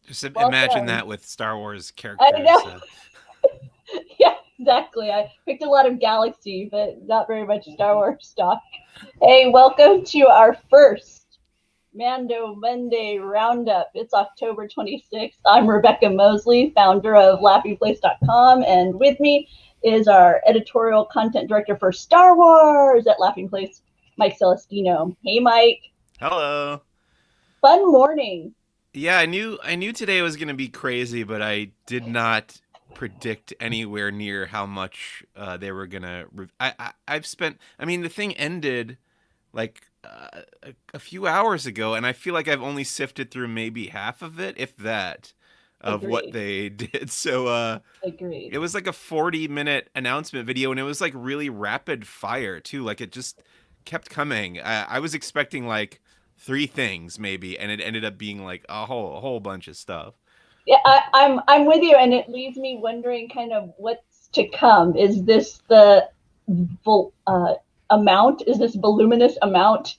Just imagine Welcome. that with Star Wars I characters. know. Yeah, exactly. I picked a lot of Galaxy, but not very much Star Wars stuff. Hey, welcome to our first Mando Monday roundup. It's October 26th. I'm Rebecca Mosley, founder of laughingplace.com, and with me is our editorial content director for Star Wars at Laughing Place, Mike Celestino. Hey, Mike. Hello. Fun morning. Yeah, I knew today was gonna be crazy, but I did not predict anywhere near how much they were gonna. I've spent. I mean, the thing ended like a few hours ago, and I feel like I've only sifted through maybe half of it, if that, of what Agreed. they did. So Agreed. it was like a 40-minute announcement video, and it was like really rapid fire too. Like it just kept coming. I was expecting like three things maybe, and it ended up being like a whole bunch of stuff. Yeah, I'm with you, and it leaves me wondering kind of what's to come. Is this the amount? Is this voluminous amount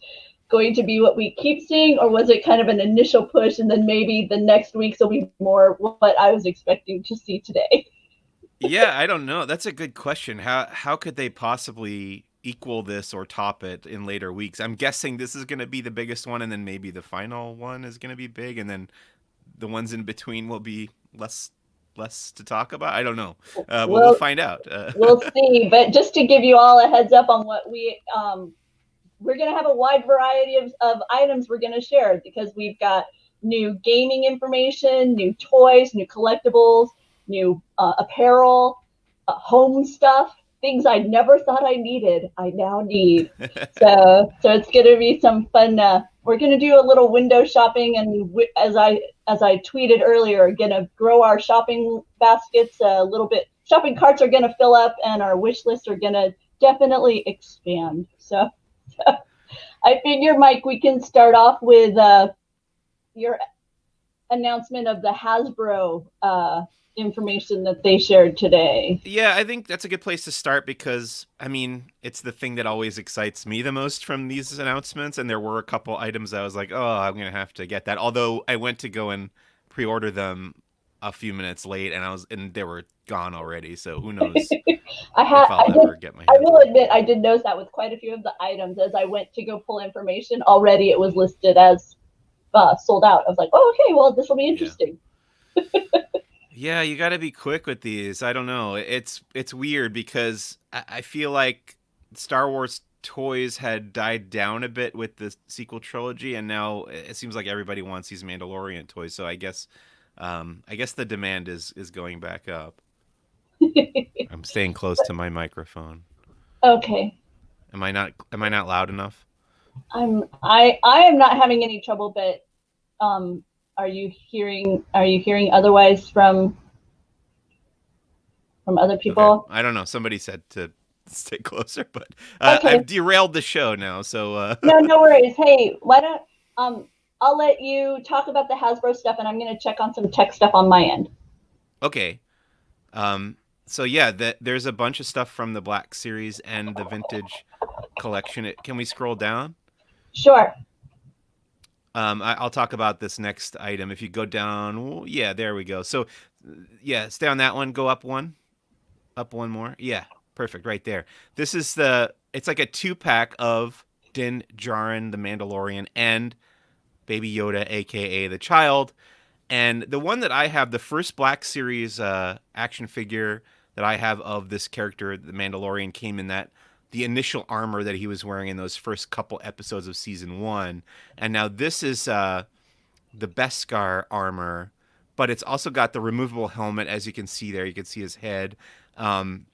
going to be what we keep seeing, or was it kind of an initial push, and then maybe the next weeks will be more what I was expecting to see today? Yeah, I don't know. That's a good question. How could they possibly equal this or top it in later weeks? I'm guessing this is going to be the biggest one, and then maybe the final one is going to be big, and then the ones in between will be less to talk about. I don't know. We'll We'll find out. we'll see. But just to give you all a heads up on what we're going to have a wide variety of items we're going to share because we've got new gaming information, new toys, new collectibles, new apparel, home stuff, things I never thought I needed. I now need. So it's going to be some fun. We're going to do a little window shopping, and as I tweeted earlier, going to grow our shopping baskets a little bit. Shopping carts are going to fill up, and our wish lists are going to definitely expand. So I figure, Mike, we can start off with your announcement of the Hasbro information that they shared today. Yeah, I think that's a good place to start because I mean, it's the thing that always excites me the most from these announcements, and there were a couple items I was like, "Oh, I'm going to have to get that." Although I went to go and pre-order them a few minutes late and they were gone already, so who knows if I I'll did. ever get my I hands will on them. admit I did notice that with quite a few of the items as I went to go pull information. Already it was listed as sold out. I was like, oh, okay, well this will be Yeah. interesting. Yeah, you got to be quick with these. I don't know. It's weird because I feel like Star Wars toys had died down a bit with the sequel trilogy, and now it seems like everybody wants these Mandalorian toys. So I guess the demand is going back up. I'm staying close to my microphone. Okay, Am I not loud enough? I am not having any trouble, but um, are you hearing otherwise from other Okay. people? I don't know. Somebody said to stay closer, but Okay, I've derailed the show now. So no worries. Hey, why don't um I'll let you talk about the Hasbro stuff, and I'm gonna check on some tech stuff on my end. okay. Um, so yeah, there's a bunch of stuff from the Black Series and the Vintage collection. Can we scroll down? Sure. I'll talk about this next item. If you go down, well, yeah, there we go. So, yeah, stay on that one. Go up one more. Yeah, perfect, right there. This is It's like a two-pack of Din Djarin, the Mandalorian, and Baby Yoda, aka the child. And the one that I have, the first Black Series action figure that I have of this character, the Mandalorian, came in the initial armor that he was wearing in those first couple episodes of season one. And now this is the Beskar armor, but it's also got the removable helmet, as you can see there. You can see his head. Um,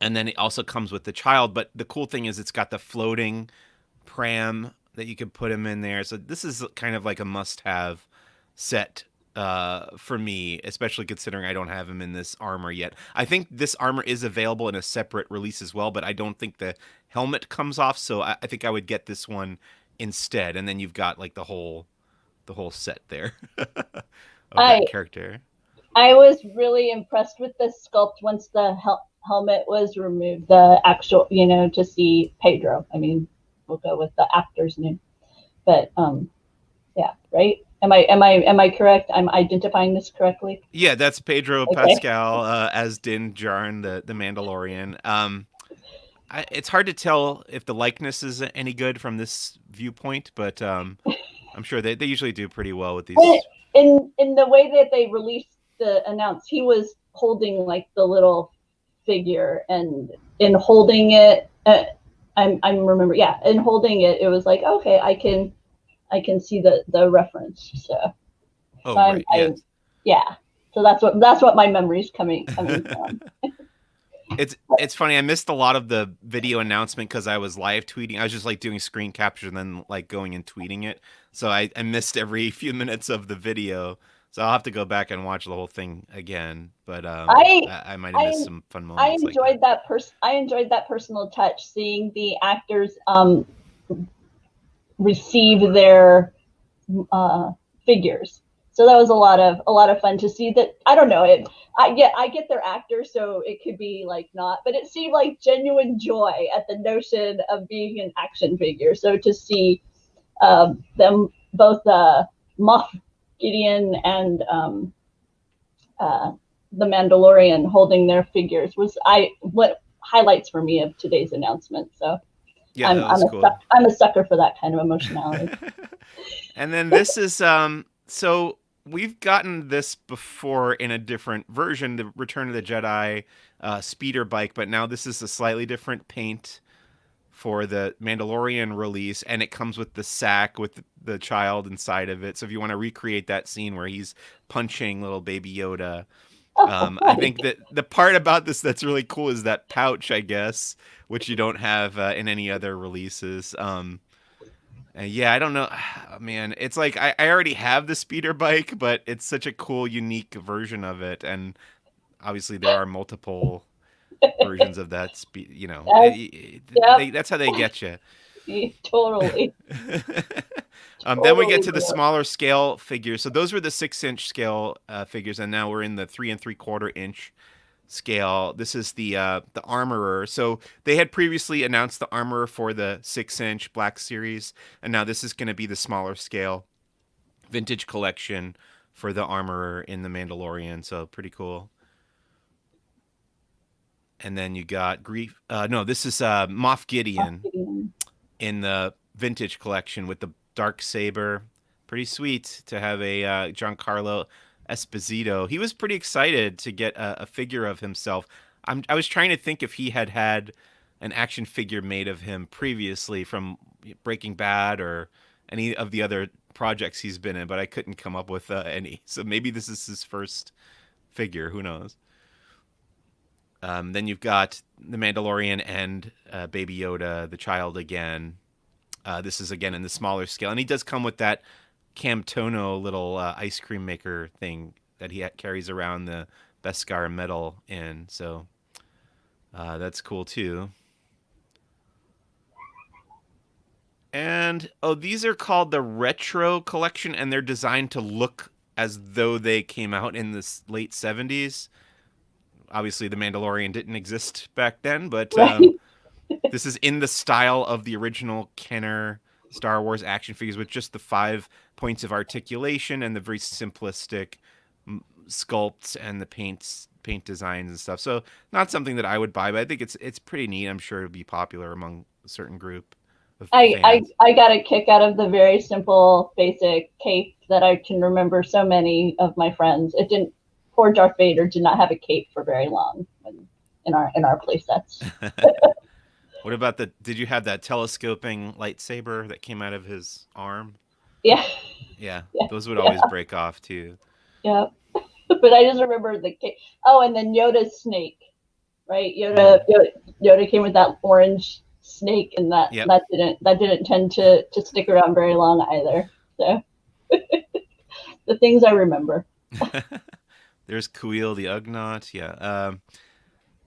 and then it also comes with the child. But the cool thing is it's got the floating pram that you can put him in there. So this is kind of like a must-have set for me, especially considering I don't have him in this armor yet. I think this armor is available in a separate release as well, but I don't think the helmet comes off. So I think I would get this one instead, and then you've got like the whole set there of I that character. I was really impressed with the sculpt once the helmet was removed. The actual, to see Pedro. I mean, we'll go with the actor's name, but yeah, right. Am I correct? I'm identifying this correctly? Yeah, that's Pedro Okay. Pascal as Din Djarin, the Mandalorian. It's hard to tell if the likeness is any good from this viewpoint, but I'm sure they usually do pretty well with But these. in the way that they released the announce, he was holding like the little figure, and in holding it, I'm remember, yeah, in holding it, it was like, okay, I can see the reference. So Oh, I'm right, yeah. yeah. So that's what my memory's coming from. It's funny. I missed a lot of the video announcement because I was live tweeting. I was just like doing screen capture and then like going and tweeting it. So I missed every few minutes of the video. So I'll have to go back and watch the whole thing again. But I I might have I missed some fun I moments like that. enjoyed that I enjoyed that personal touch, seeing the actors receive their uh, figures. So that was a lot of fun to see. That I don't know it. I get their actors, so it could be like not, but it seemed like genuine joy at the notion of being an action figure. So to see them both, Moff Gideon and uh, the Mandalorian, holding their figures was I what highlights for me of today's announcement. So Yeah, I'm that I'm was a cool. I'm a sucker for that kind of emotionality. And then this is so we've gotten this before in a different version, the Return of the Jedi speeder bike, but now this is a slightly different paint for the Mandalorian release, and it comes with the sack with the child inside of it. So if you want to recreate that scene where he's punching little baby Yoda, Oh, I right. think that the part about this that's really cool is that pouch, I guess, which you don't have in any other releases. Yeah, I don't know, man. It's like I already have the speeder bike, but it's such a cool, unique version of it, and obviously there are multiple versions of that speed. That's, yep. That's how they get you. Totally, Then we get totally. to the smaller scale figures. So those were the 6-inch scale figures, and now we're in the 3 3/4 inch scale. This is the armorer. So they had previously announced the armorer for the 6-inch Black Series, and now this is going to be the smaller scale vintage collection for the armorer in the Mandalorian. So pretty cool. And then you got Grief. No, this is Moff Gideon in the vintage collection with the dark saber. Pretty sweet to have a Giancarlo Esposito. He was pretty excited to get a figure of himself. I was trying to think if he had an action figure made of him previously from Breaking Bad or any of the other projects he's been in, but I couldn't come up with any. So maybe this is his first figure. Who knows? Then you've got the Mandalorian and Baby Yoda, the child again. This is again in the smaller scale, and he does come with that Camtono little ice cream maker thing that he carries around the Beskar medal in. So that's cool too. And oh, these are called the Retro Collection, and they're designed to look as though they came out in the late 70s. Obviously, the Mandalorian didn't exist back then, but Right. this is in the style of the original Kenner Star Wars action figures with just the 5 points of articulation and the very simplistic sculpts and the paint designs and stuff. So not something that I would buy, but I think it's pretty neat. I'm sure it'll be popular among a certain group of I, I fans. I got a kick out of the very simple, basic cape that I can remember so many of my friends. It didn't. Poor Darth Vader did not have a cape for very long in our play sets. What about the? Did you have that telescoping lightsaber that came out of his arm? Yeah, Yeah, yeah, those would always yeah, break off too. yeah. But I just remember the cape. Oh, and then Yoda's snake, right? Yoda, Mm. Yoda, Yoda came with that orange snake, and that Yep. that didn't that didn't tend to stick around very long either. So the things I remember. There's Kuil the Ugnaught. Yeah.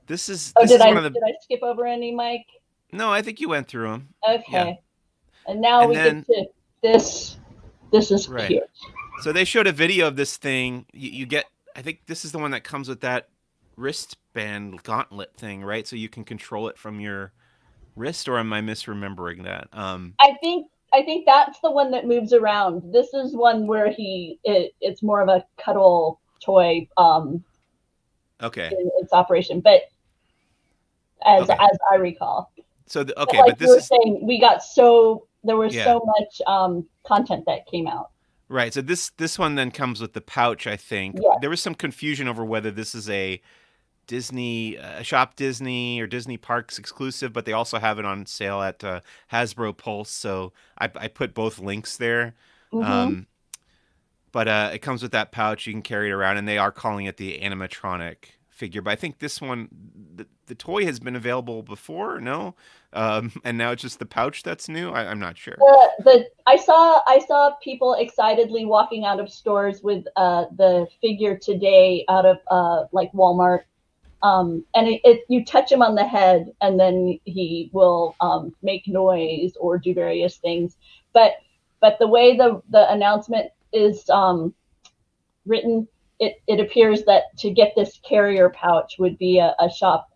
This is Oh, this did is I one of the. did I skip over any, Mike? No, I think you went through them. Yeah. Okay. And now And we get then to this. This is right. cute. So they showed a video of this thing. You get. I think this is the one that comes with that wristband gauntlet thing, right? So you can control it from your wrist, or am I misremembering that? I think I think that's the one that moves around. This is one where it's more of a cuddle toy Okay. in its operation, but Okay. as I recall. But Okay, like but you this were is saying, there was yeah. so much content that came out. Right. So this one then comes with the pouch, I think. Yeah. There was some confusion over whether this is a Disney Shop Disney or Disney Parks exclusive, but they also have it on sale at Hasbro Pulse. So I put both links there. Mm-hmm. Um, but it comes with that pouch. You can carry it around, and they are calling it the animatronic figure. But I think this one, the toy has been available before, no? And now it's just the pouch that's new. I'm not sure. I saw people excitedly walking out of stores with the figure today out of like Walmart. And you touch him on the head, and then he will make noise or do various things. But the way the announcement is written, it appears that to get this carrier pouch would be a shop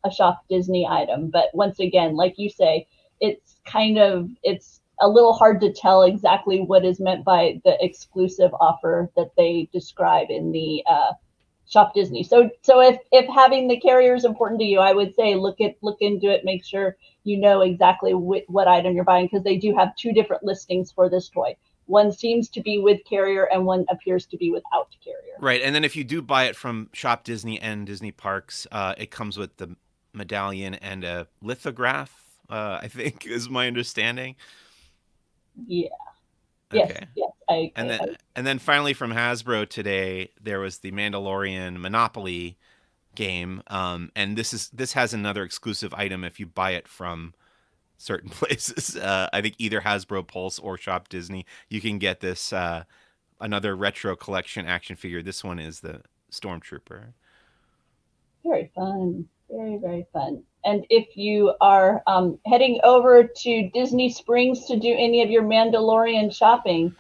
Disney item. But once again, like you say, it's a little hard to tell exactly what is meant by the exclusive offer that they describe in the Shop Disney. So if having the carrier is important to you, I would say look into it, make sure you know exactly what item you're buying, because they do have two different listings for this toy. One seems to be with carrier, and one appears to be without carrier. Right, and then if you do buy it from Shop Disney and Disney Parks, it comes with the medallion and a lithograph. I think is my understanding. Yeah. Yes. Okay, Yes. and then finally from Hasbro today, there was the Mandalorian Monopoly game, and this has another exclusive item if you buy it from certain places. I think either Hasbro Pulse or Shop Disney, you can get this another retro collection action figure. This one is the Stormtrooper. Very fun. Very, very fun. And if you are heading over to Disney Springs to do any of your Mandalorian shopping,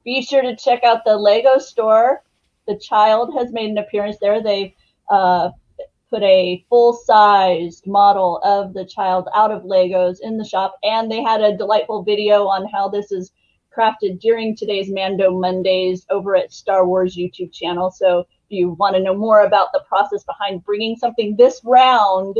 be sure to check out the Lego store. The child has made an appearance there. They uh, put a full-sized model of the child out of Legos in the shop, and they had a delightful video on how this is crafted during today's Mando Mondays over at Star Wars YouTube channel. So if you want to know more about the process behind bringing something this round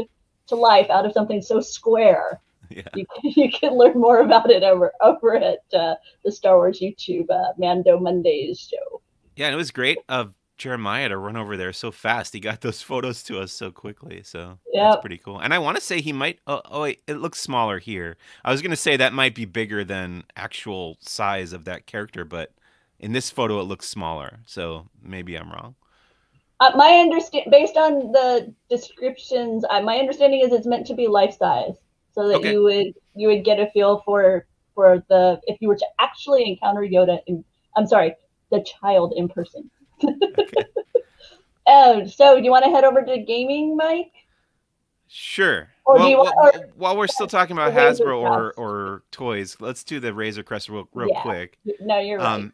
to life out of something so square, Yeah. you can learn more about it over at the Star Wars YouTube Mando Mondays show. Yeah, and it was great of Jeremiah to run over there so fast. He got those photos to us so quickly. So that's Yep. pretty cool. And I want to say he might. Oh, wait, it looks smaller here. I was going to say that might be bigger than actual size of that character, but in this photo it looks smaller. So maybe I'm wrong. My understand based on the descriptions, my understanding is it's meant to be life size, so that Okay. you would get a feel for the if you were to actually encounter Yoda. I'm sorry, the child in person. Okay. Oh, so do you want to head over to gaming, Mike, Sure. or do you want or While we're still talking the about Razor Hasbro Crest? or toys, let's do the Razor Crest real Yeah, quick. no, you're right. Um,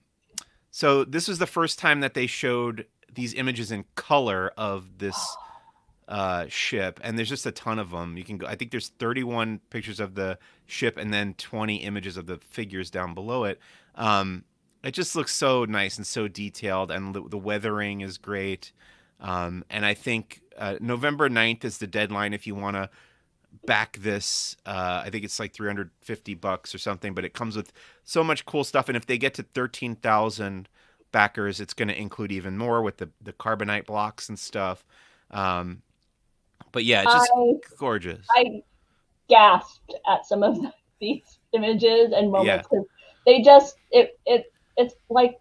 so this was the first time that they showed these images in color of this ship, and there's just a ton of them. You can go. I think there's 31 pictures of the ship, and then 20 images of the figures down below it. It just looks so nice and so detailed, and the weathering is great. And I think November 9th is the deadline if you want to back this. I think it's like $350 or something, but it comes with so much cool stuff. And if they get to 13,000 backers, it's going to include even more with the carbonite blocks and stuff. Um, but yeah, it's just I gorgeous. I gasped at some of these images and Yeah, moments because they just it's like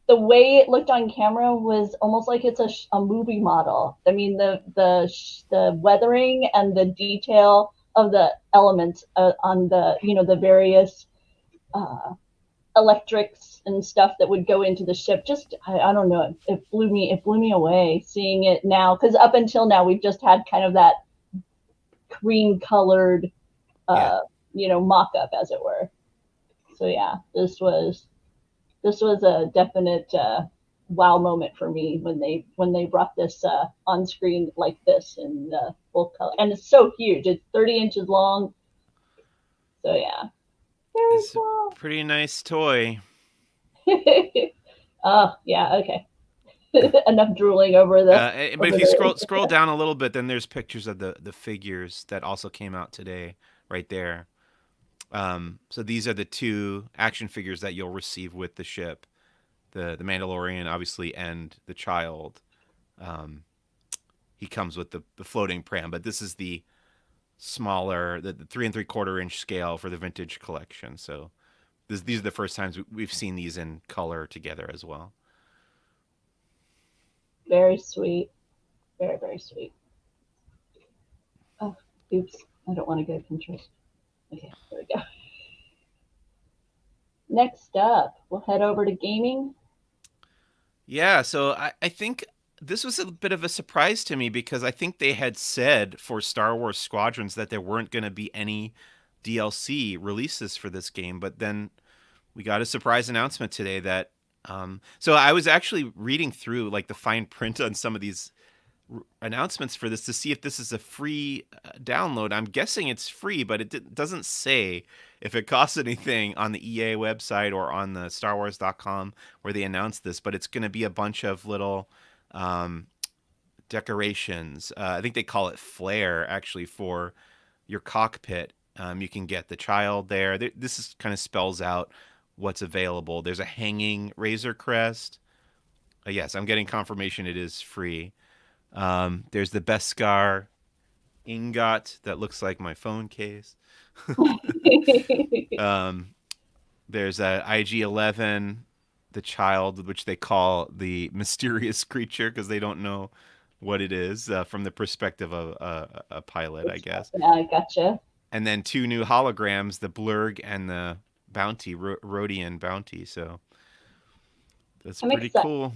the way it looked on camera was almost like it's a movie model. I mean, the weathering and the detail of the elements on the various uh, electrics and stuff that would go into the ship. Just I don't know. It blew me away seeing it now, because up until now we've just had kind of that cream colored yeah, uh, mock up, as it were. So yeah, this was a definite wow moment for me when they brought this on screen like this in full color, and it's so huge. It's 30 inches long. So yeah, Very It's a cool. pretty nice toy. Oh, yeah, okay. Enough drooling over the But over if you the scroll down a little bit, then there's pictures of the figures that also came out today, right there. So these are the two action figures that you'll receive with the ship, the Mandalorian, obviously, and the child. Um, he comes with the floating pram, but this is the smaller, the 3 3/4 inch scale for the vintage collection. So these are the first times we've seen these in color together as well. very sweet. Very, very sweet. Oh, oops. I don't want to go control. Okay, there we go. Next up, we'll head over to gaming. Yeah, so I think this was a bit of a surprise to me because I think they had said for Star Wars Squadrons that there weren't going to be any DLC releases for this game, but then we got a surprise announcement today that so I was actually reading through like the fine print on some of these announcements for this to see if this is a free download. I'm guessing it's free, but it doesn't say if it costs anything on the EA website or on the StarWars.com where they announced this. But it's going to be a bunch of little um, decorations. I think they call it flair actually for your cockpit. You can get the child there. This is kind of spells out what's available. There's a hanging Razor Crest. Yes, I'm getting confirmation it is free. There's the Beskar ingot that looks like my phone case. um, there's a IG-11, the child, which they call the mysterious creature because they don't know what it is from the perspective of a pilot, I guess. I gotcha. And then two new holograms, the Blurg and the Bounty, Rhodian Bounty. So that's I'm pretty excited. cool.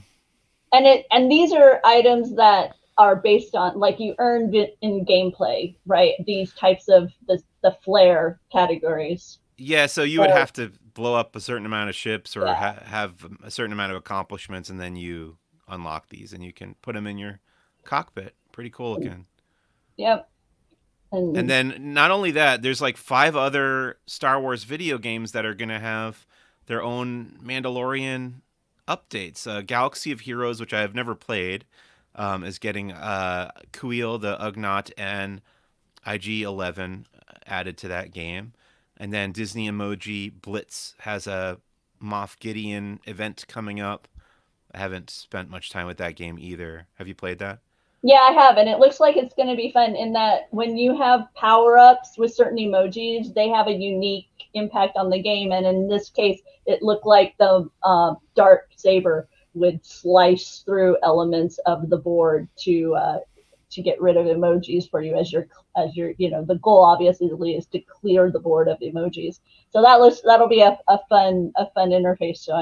And these are items that are based on like you earned it in gameplay, right? These types of the flair categories. Yeah, so you would So have to blow up a certain amount of ships or yeah, have a certain amount of accomplishments, and then you unlock these, and you can put them in your cockpit. Pretty cool looking. yep. And And then not only that, there's like 5 other Star Wars video games that are gonna have their own Mandalorian updates. Galaxy of Heroes, which I have never played, is getting Kuil the Ugnaught and IG-11 added to that game. And then Disney Emoji Blitz has a Moff Gideon event coming up. I haven't spent much time with that game either. Have you played that? yeah, I have, and it looks like it's going to be fun in that when you have power ups with certain emojis, they have a unique impact on the game. And in this case, it looked like the dark saber would slice through elements of the board to get rid of emojis for you as your the goal obviously is to clear the board of emojis. So that'll be a fun interface. So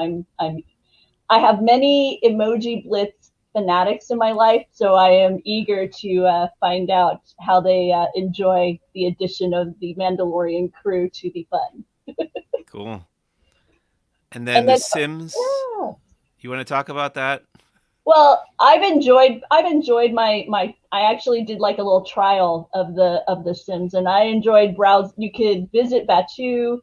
I have many emoji blitz fanatics in my life, so I am eager to find out how they enjoy the addition of the Mandalorian crew to the fun. Cool. And then And The then, Sims. yeah. You want to talk about that? Well, I've enjoyed my I actually did like a little trial of the Sims, and I enjoyed browse. You could visit Batu,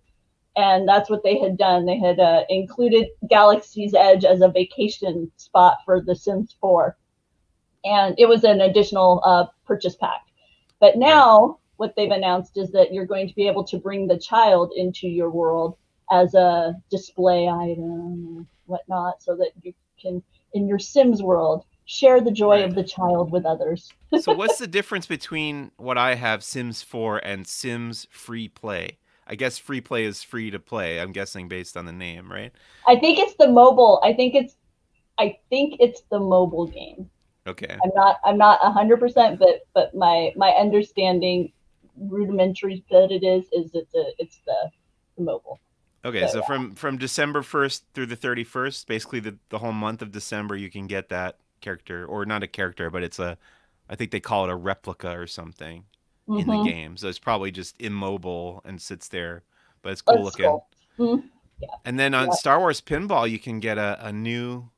and that's what they had done. They had included Galaxy's Edge as a vacation spot for The Sims 4, and it was an additional purchase pack. But Right. now what they've announced is that you're going to be able to bring the child into your world as a display item, whatnot, so that you can, in your Sims world, share the joy Right. of the child with others. So what's the difference between what I have Sims 4 and Sims Free Play? I guess free play is free to play. I'm guessing based on the name, right? I think it's the mobile. I think it's the mobile game. Okay. I'm not 100%, but my understanding rudimentary that it is it's the mobile. Okay, So so from December 1st through the 31st, basically the whole month of December, you can get that character, or not a character, but it's a, I think they call it a replica or something in the mm-hmm. game. So it's probably just immobile and sits there, but it's cool Let's looking. scroll. Mm-hmm. Yeah, And then on yeah. Star Wars Pinball, you can get a new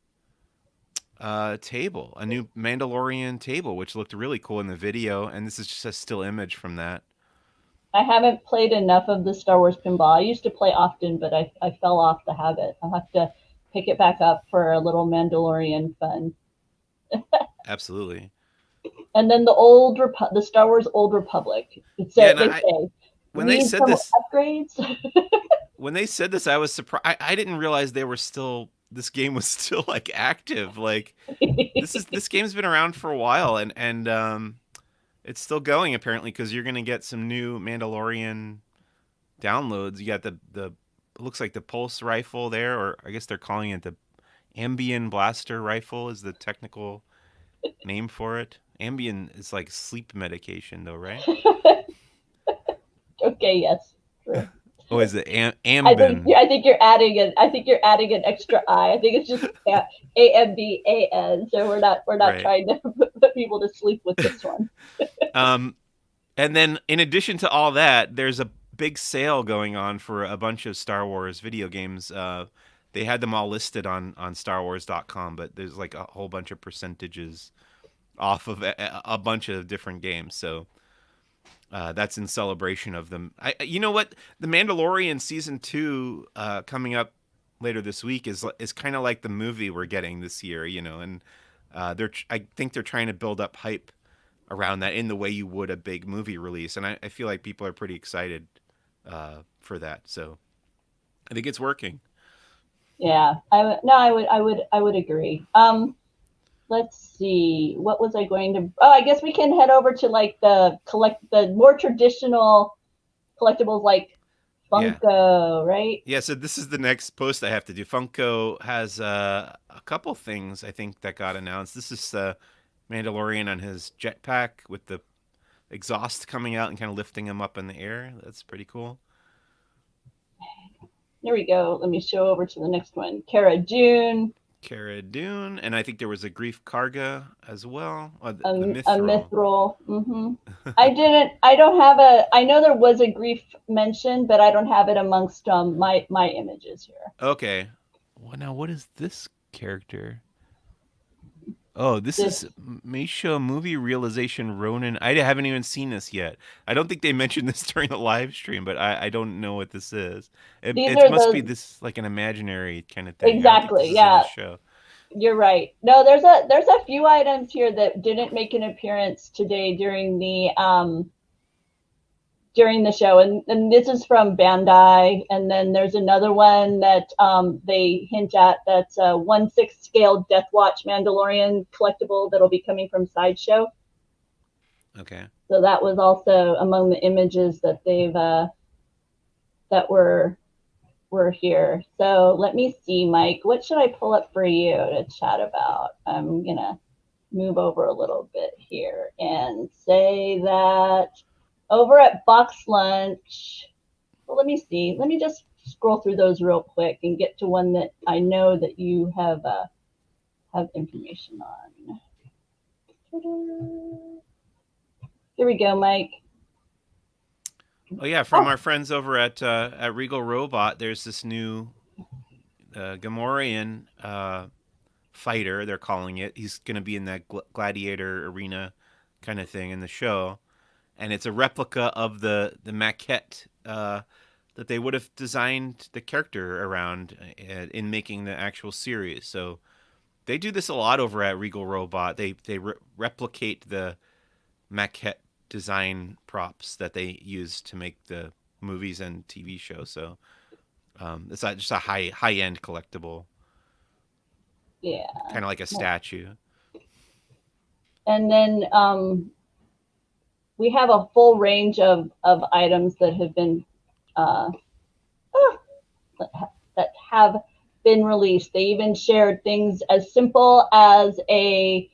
table, a new Mandalorian table, which looked really cool in the video. And this is just a still image from that. I haven't played enough of the Star Wars pinball. I used to play often, but I fell off the habit. I'll have to pick it back up for a little Mandalorian fun. Absolutely. And then the Star Wars Old Republic. Yeah, So and they say when they need said some this, upgrades. I was surprised. I didn't realize they were still. This game was still like active. Like this game's been around for a while, and it's still going apparently because you're gonna get some new Mandalorian downloads. You got the it looks like the pulse rifle there, or I guess they're calling it the Ambien blaster rifle is the technical name for it. Ambien is like sleep medication though, right? Okay, yes, true. Oh, is it Ambien? I think you're adding an an extra I. I think it's just AMBAN. So we're not Right. trying to put people to sleep with this one. Um, and then in addition to all that, there's a big sale going on for a bunch of Star Wars video games. They had them all listed on StarWars.com, but there's like a whole bunch of percentages off of a bunch of different games. So that's in celebration of them. You know what? The Mandalorian season 2 coming up later this week is kind of like the movie we're getting this year. You know, and I think they're trying to build up hype around that in the way you would a big movie release, and I feel like people are pretty excited for that. So I think it's working. Yeah, I would agree. Let's see. What was I going to? Oh, I guess we can head over to like the more traditional collectibles like Yeah. Funko, right? Yeah, so this is the next post I have to do. Funko has a couple things I think that got announced. This is Mandalorian on his jetpack with the exhaust coming out and kind of lifting him up in the air. That's pretty cool. There we go. Let me show over to the next one. Cara Dune, Cara Dune, and I think there was a Grief Karga as well. The a Mithril. Mithril. I don't have a. I know there was a Grief mention, but I don't have it amongst my images here. Okay. Well, now what is this character? Oh, this is This Meisha movie realization Ronin. I haven't even seen this yet. I don't think they mentioned this during the live stream, but I don't know what this is. these It are must be the this like an imaginary kind of thing. I don't think this exactly, is in the yeah. show. You're right. No, there's a few items here that didn't make an appearance today during the show, and this is from Bandai, and then there's another one that they hint at that's a 1/6 scale Death Watch Mandalorian collectible that'll be coming from Sideshow. Okay. So that was also among the images that they've that were here. So let me see, Mike. What should I pull up for you to chat about? I'm gonna move over a little bit here and say that over at Box Lunch, well, let me see. Let me just scroll through those real quick and get to one that I know that you have information on. Here we go, Mike. Oh yeah, from our friends over at Regal Robot, there's this new Gamorrean fighter. They're calling it. He's going to be in that gladiator arena kind of thing in the show, and it's a replica of the maquette that they would have designed the character around in making the actual series. So they do this a lot over at Regal Robot. They replicate the maquette design props that they use to make the movies and TV shows. So it's not just a high end collectible, Yeah. kind of like a statue. And then we have a full range of items that have been that have been released. They even shared things as simple as a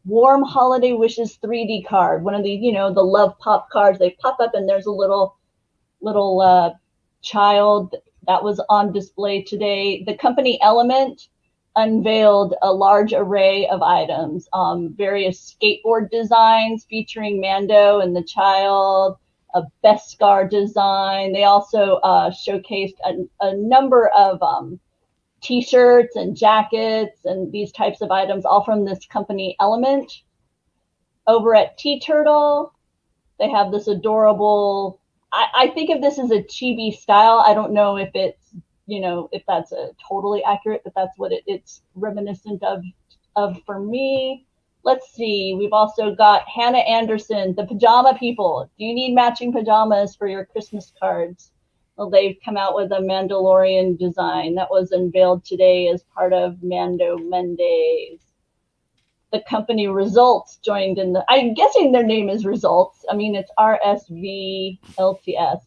warm holiday wishes 3D card. One of the the love pop cards. They pop up and there's a little child that was on display today. The company Element unveiled a large array of items, various skateboard designs featuring Mando and the child, a Beskar design. They also showcased a number of t-shirts and jackets and these types of items, all from this company Element. Over at Tea Turtle, They have this adorable. I think of this as a chibi style. I don't know if it's if that's a totally accurate, but that's what it's reminiscent of for me. Let's see. We've also got Hannah Anderson, the Pajama People. Do you need matching pajamas for your Christmas cards? Well, they've come out with a Mandalorian design that was unveiled today as part of Mando Mondays. The company Results joined in the. I'm guessing their name is Results. I mean, it's RSVLTS,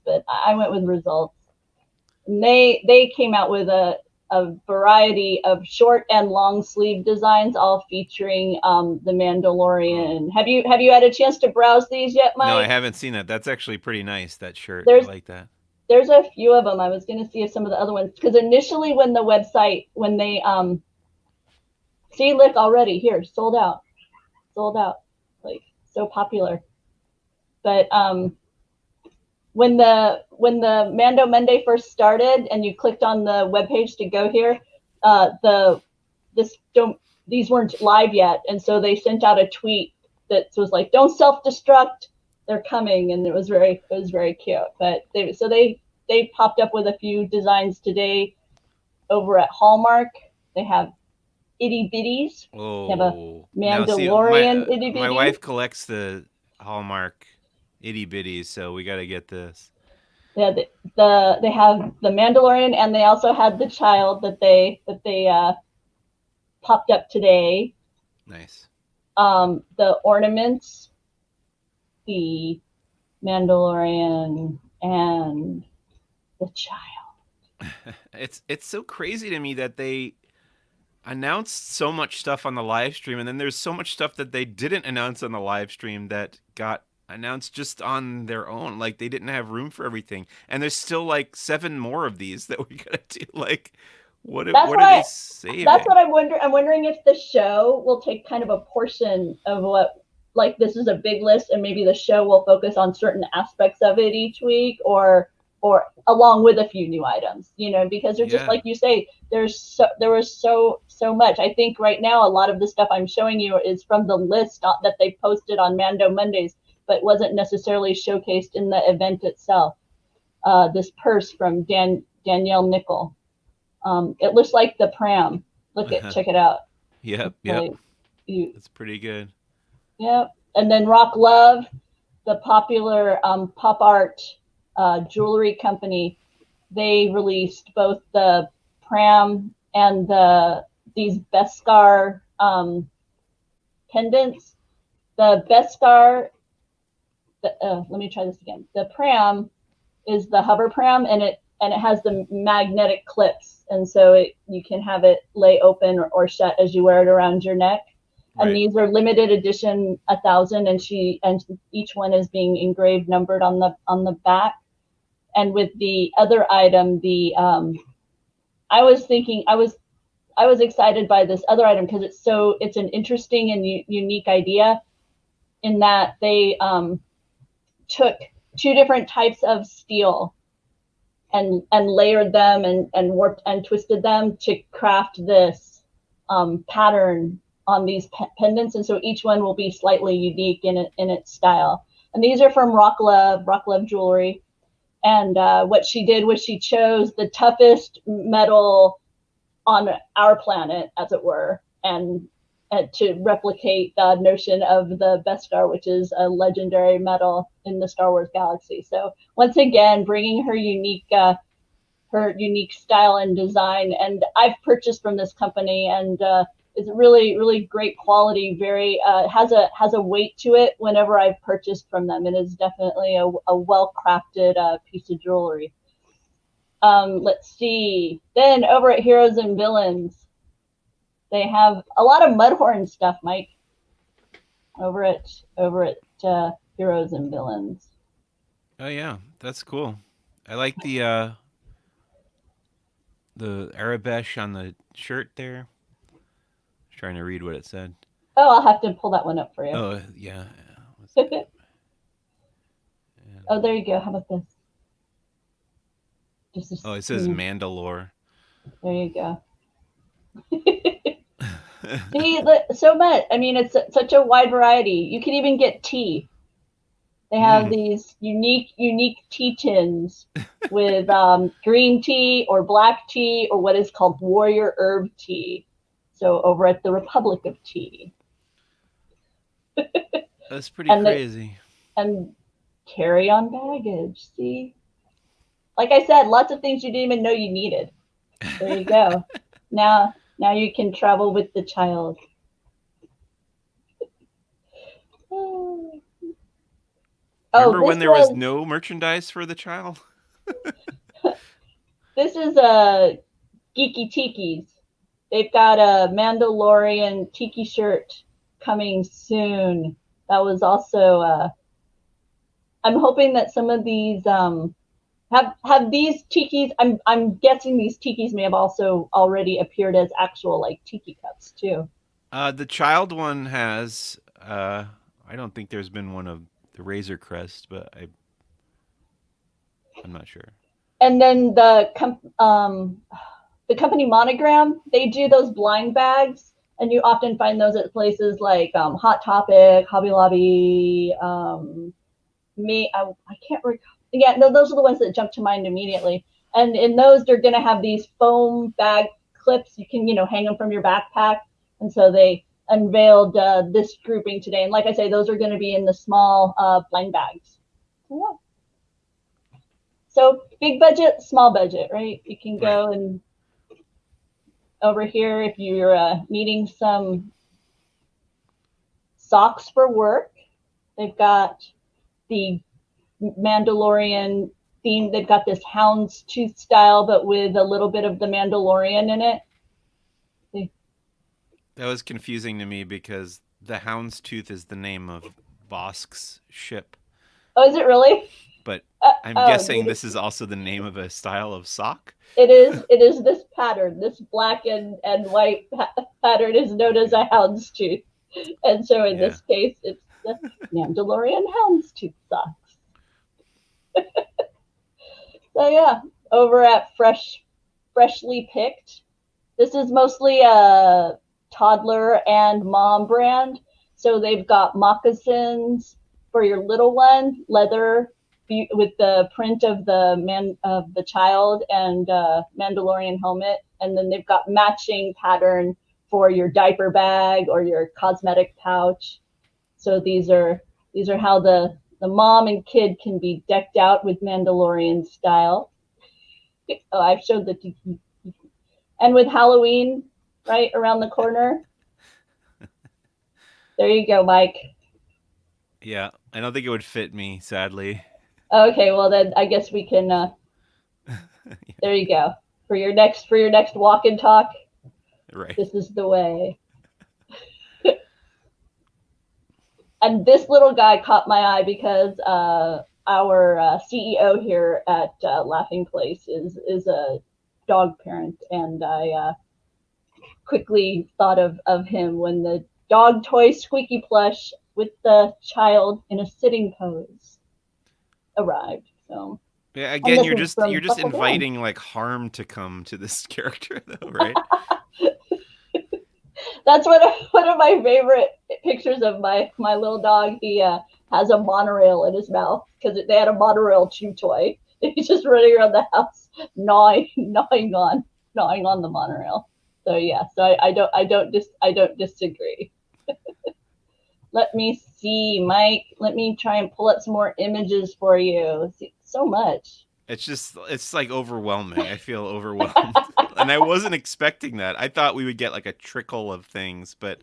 but I went with Results. And they came out with a variety of short and long sleeve designs, all featuring the Mandalorian. Oh. Have you had a chance to browse these yet, No, I Mike? haven't seen that. That's actually pretty nice. That shirt, I There's like that. there's a few of them. I was going to see if some of the other ones, because initially when they see, look, already here, sold out, like so popular. But when the Mando Monday first started, and you clicked on the webpage to go here, the this don't these weren't live yet, and so they sent out a tweet that was like, "Don't self destruct, they're coming," and it was very cute. But they popped up with a few designs today over at Hallmark. They have itty bitties. They have a Oh, now see, Mandalorian itty my bitty. wife collects the Hallmark itty bitties, so we got to get this. Yeah, they have the Mandalorian, and they also had the child that they popped up today. Nice. The ornaments, the Mandalorian, and the child. It's so crazy to me that they announced so much stuff on the live stream, and then there's so much stuff that they didn't announce on the live stream that got announced just on their own. Like they didn't have room for everything, and there's still like 7 more of these that we gotta do. Like, That's what are they why. That's saving? what I'm wondering if the show will take kind of a portion of what, like, this is a big list, and maybe the show will focus on certain aspects of it each week, or along with a few new items, because they're just Yeah, like you say, there was so much. I think right now a lot of the stuff I'm showing you is from the list that they posted on Mando Mondays, but wasn't necessarily showcased in the event itself. This purse from Danielle Nickel. It looks like the pram. Check it out. yep, It's yep. really cute. That's pretty good. Yep. And then Rock Love, the popular pop art jewelry company, they released both the pram and these Beskar pendants. The Beskar, let me try this again. The pram is the hover pram, and it has the magnetic clips, and so you can have it lay open or shut as you wear it around your neck. And Right. these are limited edition 1,000, and each one is being engraved, numbered on the back. And with the other item, the I was thinking I was excited by this other item because it's an interesting and unique idea, in that they took two different types of steel and layered them and warped and twisted them to craft this pattern on these pendants, and so each one will be slightly unique in its style. And these are from Rock Love Jewelry. And what she did was she chose the toughest metal on our planet, as it were, and to replicate the notion of the Beskar, which is a legendary metal in the Star Wars galaxy. So once again, bringing her unique style and design. And I've purchased from this company, and it's really great quality. Very has a weight to it. Whenever I've purchased from them, it is definitely a well crafted piece of jewelry. Let's see. Then over at Heroes and Villains, they have a lot of Mudhorn stuff, Mike. Over at Heroes and Villains. Oh yeah, that's cool. I like the Arabesh on the shirt there. I was trying to read what it said. Oh, I'll have to pull that one up for you. Oh yeah. What's that? Oh, And, there you go. How about this? Just oh, it says a, Mandalore. there you go. See, so much. I mean, it's such a wide variety. You can even get tea. They have Mm. these unique tea tins with green tea or black tea or what is called warrior herb tea. So over at the Republic of Tea, That's pretty and the crazy. and carry on baggage. See, like I said, lots of things you didn't even know you needed. There you go. Now you can travel with the child. Oh, Remember when this there was was no merchandise for the child? this is a Geeky Tiki's. They've got a Mandalorian tiki shirt coming soon. That was also. I'm hoping that some of these have these tikis. I'm guessing these tikis may have also already appeared as actual like tiki cups too. The child one has. I don't think there's been one of the Razor Crest, but I'm not sure. And then the company Monogram, they do those blind bags, and you often find those at places like Hot Topic, Hobby Lobby. I can't recall. Yeah, no, those are the ones that jump to mind immediately. And in those, they're going to have these foam bag clips. You can, hang them from your backpack. And so they unveiled this grouping today. And like I say, those are going to be in the small blind bags. Yeah. So big budget, small budget, right? You can Right. go and over here if you're needing some socks for work. They've got the Mandalorian theme. They've got this houndstooth style, but with a little bit of the Mandalorian in it. That was confusing to me because the Houndstooth is the name of Vosk's ship, Oh, is it really? but I'm Oh, guessing this is also the name of a style of sock. it is. It is this pattern. This black and white pattern is known as a houndstooth, and so in Yeah. this case, it's the Mandalorian houndstooth socks. So yeah, over at Freshly Picked, this is mostly a toddler and mom brand. So they've got moccasins for your little one, leather with the print of the child and Mandalorian helmet, and then they've got matching pattern for your diaper bag or your cosmetic pouch. So these are how the mom and kid can be decked out with Mandalorian style. Oh, I've showed the and with Halloween right around the corner. There you go, Mike. Yeah. I don't think it would fit me, sadly. Okay, well then I guess we can. There you go for your next walk and talk. Right. This is the way. And this little guy caught my eye because our CEO here at Laughing Place is a dog parent, and I quickly thought of him when the dog toy squeaky plush with the child in a sitting pose arrived. So, Yeah, and again, this you're is just you're from just Buckle Down. inviting like harm to come to this character though, right? That's one of my favorite pictures of my little dog. He has a monorail in his mouth because they had a monorail chew toy. He's just running around the house gnawing on the monorail. So yeah, so I don't disagree. Let me see, Mike. Let me try and pull up some more images for you. See, so much. It's like overwhelming. I feel overwhelmed. And I wasn't expecting that. I thought we would get like a trickle of things, but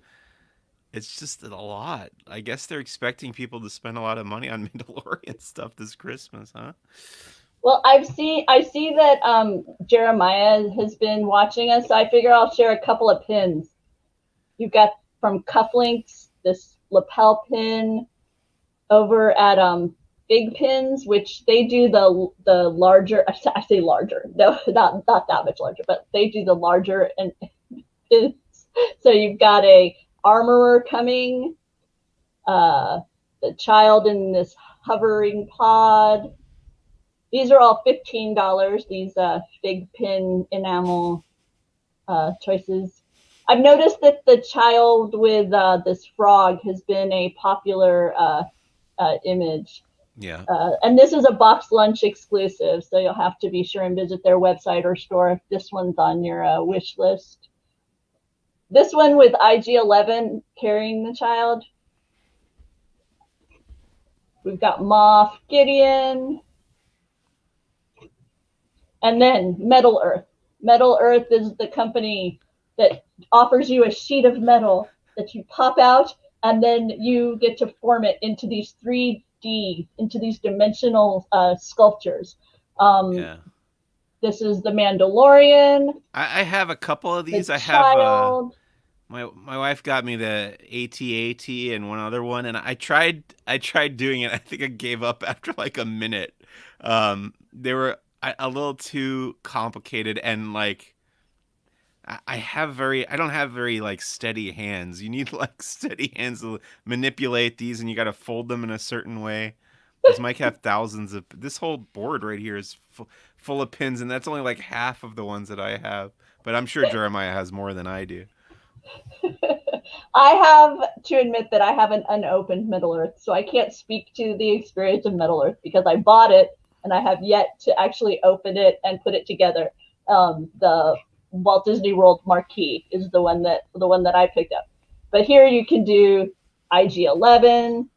it's just a lot. I guess they're expecting people to spend a lot of money on Mandalorian stuff this Christmas, huh? Well, I see that Jeremiah has been watching us, so I figure I'll share a couple of pins. You've got from Cufflinks this lapel pin over at Big Pins, which they do the larger. I say larger, no, not that much larger, but they do the larger and pins. So you've got a armorer coming, the child in this hovering pod. These are all $15. These Big Pin enamel choices. I've noticed that the child with this frog has been a popular image. Yeah. And this is a box lunch exclusive, so you'll have to be sure and visit their website or store if this one's on your wish list. This one with IG-11 carrying the child. We've got Moff Gideon. And then Metal Earth. Metal Earth is the company that offers you a sheet of metal that you pop out, and then you get to form it into these 3D, into these dimensional sculptures. Yeah. This is the Mandalorian, I have a couple of the these. I have child. my wife got me the AT-AT and one other one, and I tried doing it. I think I gave up after like a minute. They were a little too complicated, and like I don't have very like steady hands. You need like steady hands to manipulate these, and you got to fold them in a certain way. This might have thousands of. This whole board right here is full of pins, and that's only like half of the ones that I have. But I'm sure Jeremiah has more than I do. I have to admit that I have an unopened Middle Earth, so I can't speak to the experience of Middle Earth because I bought it and I have yet to actually open it and put it together. The Walt Disney World Marquee is the one that I picked up. But here you can do IG-11,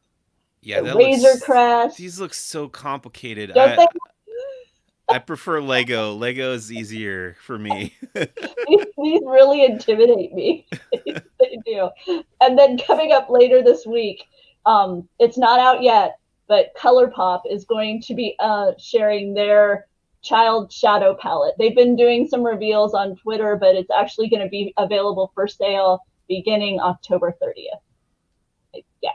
Yeah, the that Razor looks. Crest. These look so complicated. Don't they? I prefer Lego. Lego is easier for me. These really intimidate me. They do. And then coming up later this week, it's not out yet, but ColourPop is going to be sharing their child shadow palette. They've been doing some reveals on Twitter, but it's actually going to be available for sale beginning October 30th. Yeah.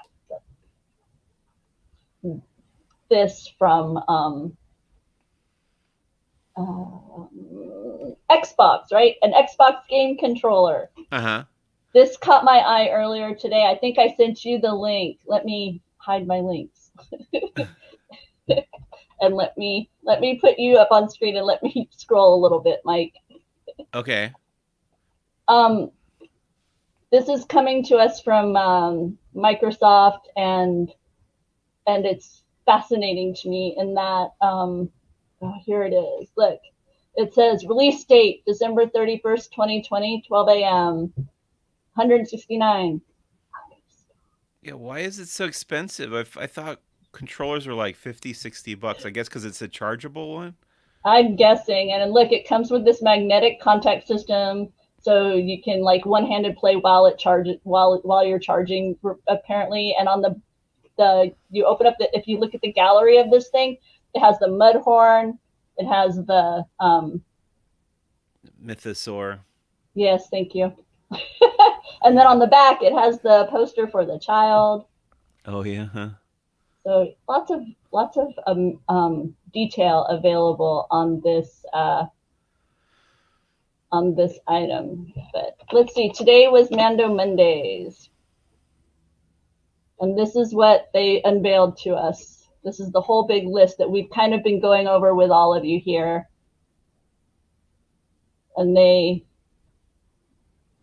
This from Xbox, right? An Xbox game controller. Uh-huh. This caught my eye earlier today. I think I sent you the link. Let me hide my links. And let me put you up on screen and let me scroll a little bit, Mike. Okay. This is coming to us from Microsoft, and it's fascinating to me in that here it is. Look, it says release date December 31st, 2020, 12 a.m. 169. Yeah, why is it so expensive? I thought controllers were like 50, $60. I guess because it's a chargeable one. I'm guessing. And look, it comes with this magnetic contact system, so you can like one-handed play while it charges while you're charging apparently. And on the you open up the if you look at the gallery of this thing, it has the mud horn, it has the Mythosaur. yes, thank you. And then on the back it has the poster for the child. Oh yeah, huh? So lots of detail available on this item. But let's see. Today was Mando Mondays, and this is what they unveiled to us. This is the whole big list that we've kind of been going over with all of you here, and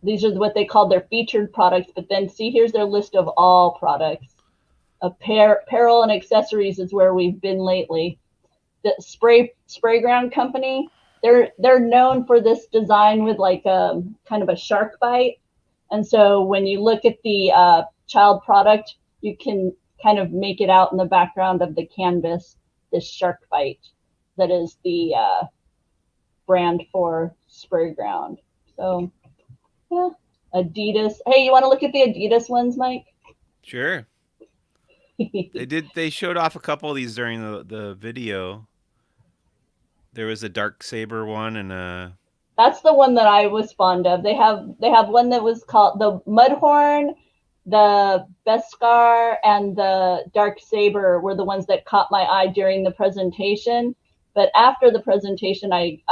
these are what they called their featured products. But then see, here's their list of all products. Apparel and accessories is where we've been lately. The spray ground company, they're known for this design with like a kind of a shark bite, and so when you look at the child product, you can kind of make it out in the background of the canvas, this shark bite that is the brand for spray ground. So yeah, Adidas. Hey, you want to look at the Adidas ones, Mike? Sure. They showed off a couple of these during the video. There was a dark saber one and a That's the one that I was fond of. They have one that was called the Mudhorn, the Beskar, and the Dark Saber were the ones that caught my eye during the presentation. But after the presentation, I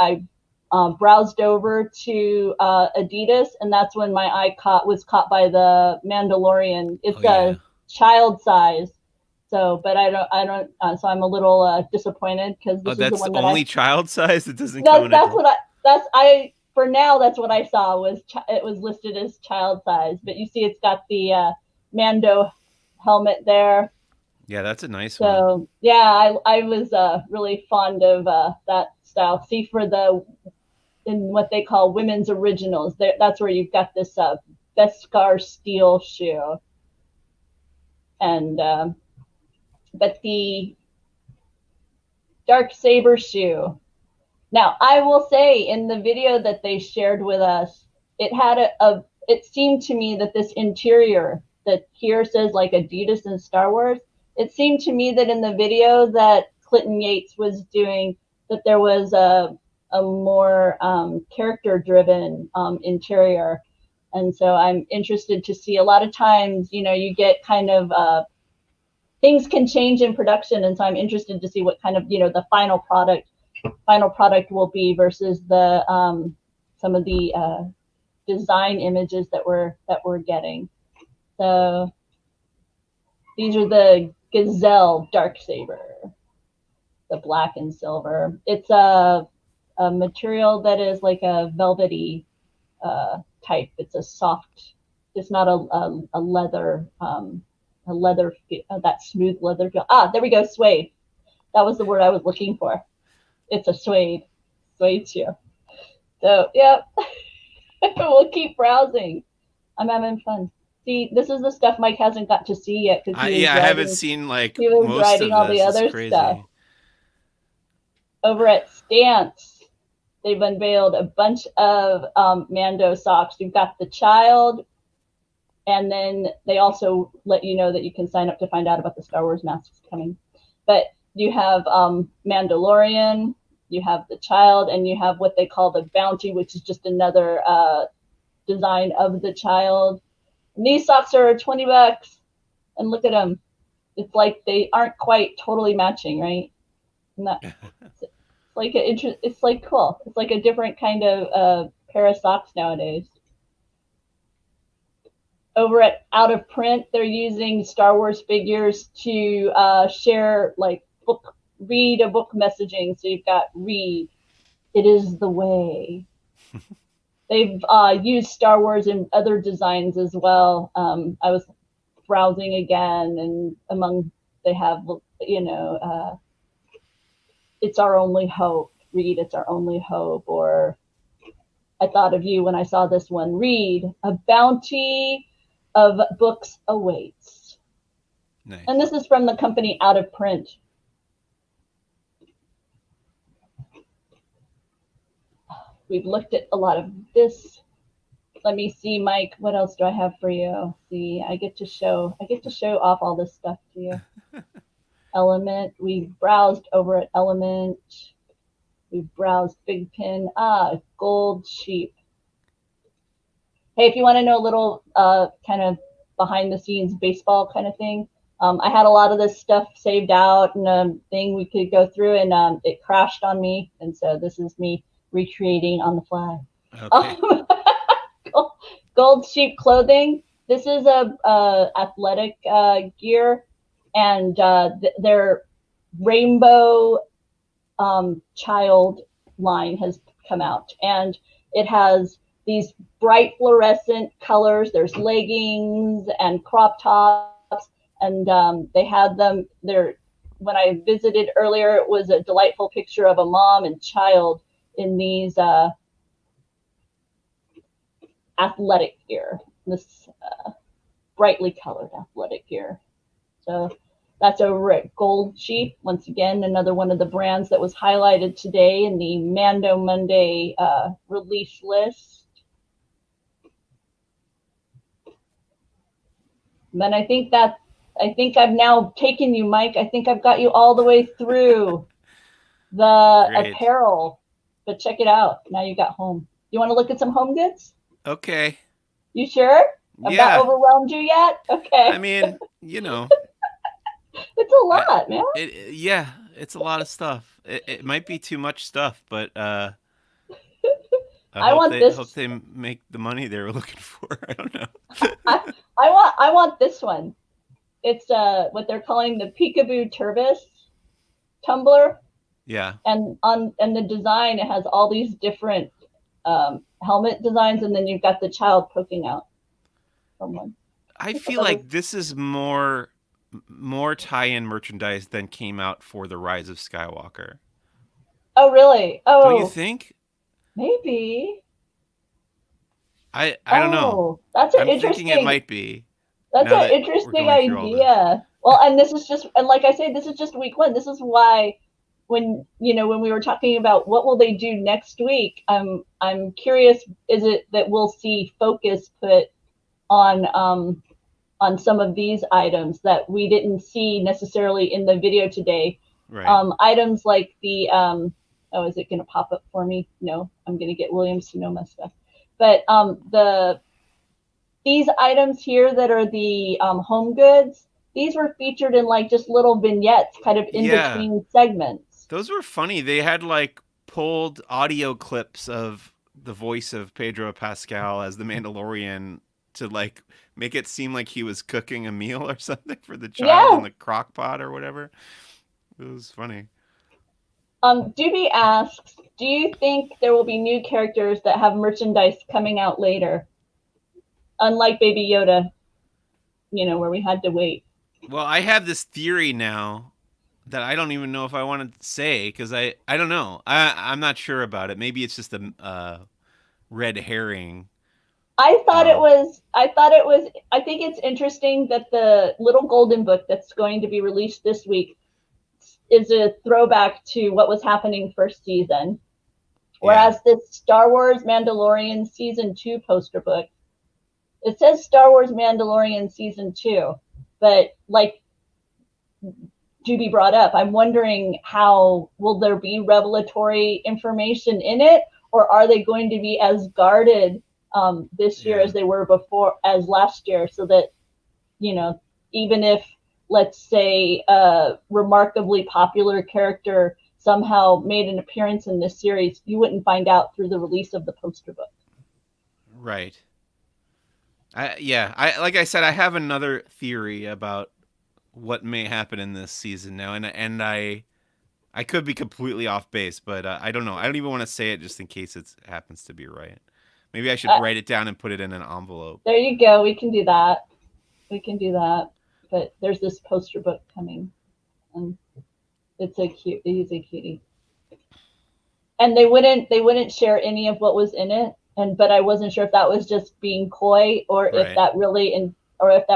browsed over to Adidas, and that's when my eye was caught by the Mandalorian. It's a child size. So, but I don't. So I'm a little disappointed because this is the one that only child size. It doesn't come in that's adult. what I for now. That's what I saw was it was listed as child size. But you see, it's got the Mando helmet there. Yeah, that's a nice one. So yeah, I was really fond of that style. See, for the in what they call women's originals, that's where you've got this Beskar steel shoe, and but the dark saber shoe. Now, I will say in the video that they shared with us, it had it seemed to me that this interior that here says like Adidas and Star Wars, it seemed to me that in the video that Clinton Yates was doing, that there was a more character driven interior. And so I'm interested to see. A lot of times, you get kind of things can change in production, and so I'm interested to see what kind of the final product will be versus the some of the design images that we're getting. So these are the Gazelle Dark Saber, the black and silver. It's a material that is like a velvety type. It's a soft. It's not a leather that smooth leather feel. There we go. Suede. That was the word I was looking for. It's a suede shoe. So yep, we'll keep browsing. I'm having fun. See, this is the stuff Mike hasn't got to see yet because I haven't seen like he was most writing of all the this. It's other stuff. crazy. Over at Stance, they've unveiled a bunch of Mando socks. You've got the child, and then they also let you know that you can sign up to find out about the Star Wars masks coming. But you have Mandalorian, you have the child, and you have what they call the bounty, which is just another design of the child. And these socks are $20, and look at them. It's like they aren't quite totally matching, right? And that, it's like it's like cool. It's like a different kind of pair of socks nowadays. Over at Out of Print, they're using Star Wars figures to share like read a book messaging. So you've got read, it is the way. They've used Star Wars in other designs as well. I was browsing again, and they have it's our only hope. Read, it's our only hope. Or I thought of you when I saw this one. Read, a bounty of books awaits. Nice. And this is from the company Out of Print. We've looked at a lot of this. Let me see, Mike. What else do I have for you? See, I get to show off all this stuff to you. Element. We've browsed over at Element. We've browsed Big Pin. Gold Sheep. Hey, if you want to know a little kind of behind the scenes baseball kind of thing, I had a lot of this stuff saved out and a thing we could go through, and it crashed on me, and so this is me recreating on the fly. Okay. Gold Sheep clothing. This is a athletic gear, and their rainbow child line has come out, and it has these bright fluorescent colors. There's leggings and crop tops, and they had them there. When I visited earlier, it was a delightful picture of a mom and child in these athletic gear, this brightly colored athletic gear. So that's over at Gold Sheep. Once again, another one of the brands that was highlighted today in the Mando Monday release list. And then I think I've now taken you, Mike. I think I've got you all the way through the Great. apparel. But check it out. Now you got home. You want to look at some home goods? Okay. You sure? I've not Yeah. overwhelmed you yet? Okay. I mean, It's a lot, man. Yeah, it's a lot of stuff. It might be too much stuff, but I I want this. hope they make the money they were looking for. I don't know. I want this one. It's what they're calling the Peekaboo Turbis tumbler. Yeah. And the design, it has all these different helmet designs, and then you've got the child poking out from one. I feel like this is more more tie-in merchandise than came out for the Rise of Skywalker. Oh, really? Don't you Oh, think? maybe. I don't know. Oh, that's an I'm thinking it interesting. might be That's now an that we're interesting going through all this. idea. Well, and this is just, and like I say, this is just week one. This is why when, when we were talking about what will they do next week, I'm curious, is it that we'll see focus put on some of these items that we didn't see necessarily in the video today? Right. Items like the, oh, is it going to pop up for me? No, I'm going to get Williams Sonoma stuff. But these items here that are the home goods, these were featured in like just little vignettes kind of in Yeah. between segments. Those were funny. They had like pulled audio clips of the voice of Pedro Pascal as the Mandalorian to like make it seem like he was cooking a meal or something for the child in Yeah. the crock pot or whatever. It was funny. Doobie asks, do you think there will be new characters that have merchandise coming out later? Unlike Baby Yoda, where we had to wait. Well, I have this theory now that I don't even know if I want to say because I don't know. I'm not sure about it. Maybe it's just a red herring. Um, I think it's interesting that the little golden book that's going to be released this week is a throwback to what was happening first season. yeah, Whereas this Star Wars Mandalorian season 2 poster book, it says Star Wars Mandalorian season 2, but like to be brought up, I'm wondering how will there be revelatory information in it, or are they going to be as guarded this year yeah. as they were before as last year, so that you know even if, let's say, a remarkably popular character somehow made an appearance in this series, you wouldn't find out through the release of the poster book. Right. I like I said, I have another theory about what may happen in this season now, and I could be completely off base, but I don't know. I don't even want to say it just in case it happens to be right. Maybe I should Uh, write it down and put it in an envelope. there you go. We can do that. We can do that. But there's this poster book coming, and it's a cute. He's a cutie. And they wouldn't share any of what was in it. And but I wasn't sure if that was just being coy, or if Right. that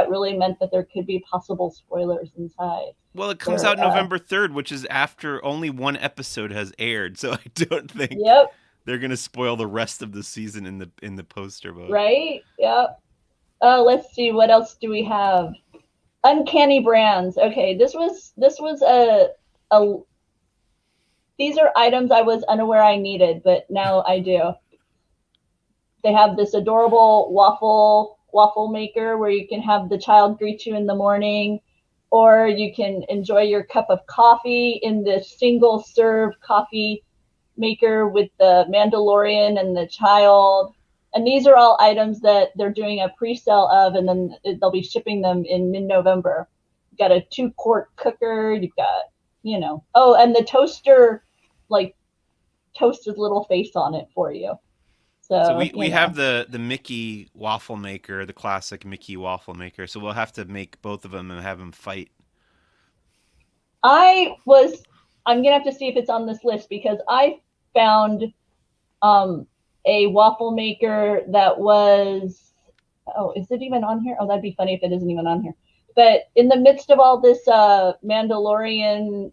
really meant that there could be possible spoilers inside. Well, it comes Or out November 3rd, which is after only one episode has aired, so I don't think yep, they're gonna spoil the rest of the season in the poster book. right, yep. Let's see, what else do we have? Uncanny brands. Okay, this was a these are items I was unaware I needed, but now I do. They have this adorable waffle maker where you can have the child greet you in the morning, or you can enjoy your cup of coffee in this single serve coffee maker with the Mandalorian and the child. And these are all items that they're doing a pre-sale of, and then they'll be shipping them in mid-November. You've got a 2-quart cooker. You've got, oh, and the toaster, like, toasted little face on it for you. So So, we have the Mickey waffle maker, the classic Mickey waffle maker. So we'll have to make both of them and have them fight. I was, I'm going to have to see if it's on this list, because I found um, a waffle maker that was, oh, is it even on here? Oh, that'd be funny if it isn't even on here. But in the midst of all this Mandalorian